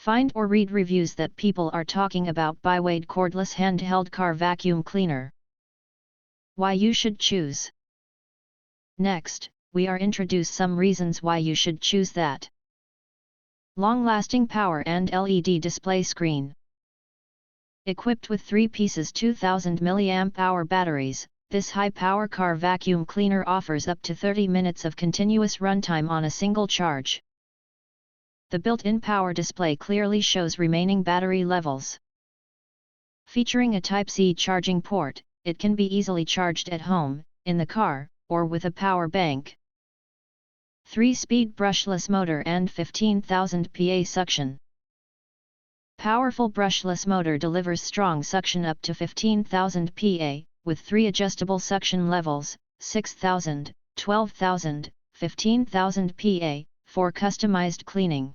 Find or read reviews that people are talking about Baiwade Cordless Handheld Car Vacuum Cleaner. Why you should choose. Next, we are introduce some reasons why you should choose that. Long-lasting power and LED display screen. Equipped with 3 pieces 2000 mAh batteries, this high-power car vacuum cleaner offers up to 30 minutes of continuous runtime on a single charge. The built-in power display clearly shows remaining battery levels. Featuring a Type-C charging port, it can be easily charged at home, in the car, or with a power bank. 3-speed brushless motor and 15,000 PA suction. Powerful brushless motor delivers strong suction up to 15,000 PA, with 3 adjustable suction levels, 6,000, 12,000, 15,000 PA, for customized cleaning.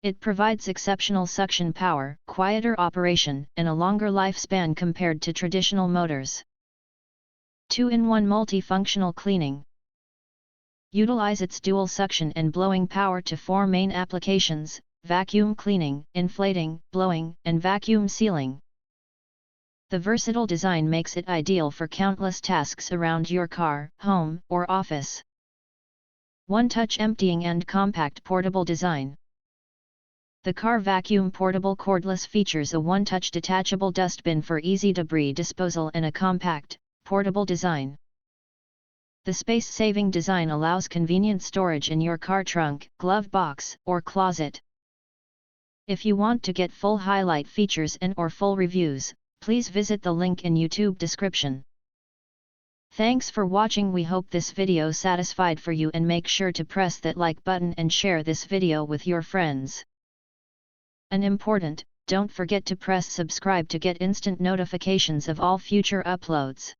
It provides exceptional suction power, quieter operation, and a longer lifespan compared to traditional motors. 2-in-1 multifunctional cleaning. Utilize its dual suction and blowing power to 4 main applications: vacuum cleaning, inflating, blowing, and vacuum sealing. The versatile design makes it ideal for countless tasks around your car, home, or office. One-touch emptying and compact portable design. The car vacuum portable cordless features a one-touch detachable dustbin for easy debris disposal and a compact, portable design. The space-saving design allows convenient storage in your car trunk, glove box, or closet. If you want to get full highlight features and/or full reviews, please visit the link in YouTube description. Thanks for watching. We hope this video satisfied for you, and make sure to press that like button and share this video with your friends. And important, don't forget to press subscribe to get instant notifications of all future uploads.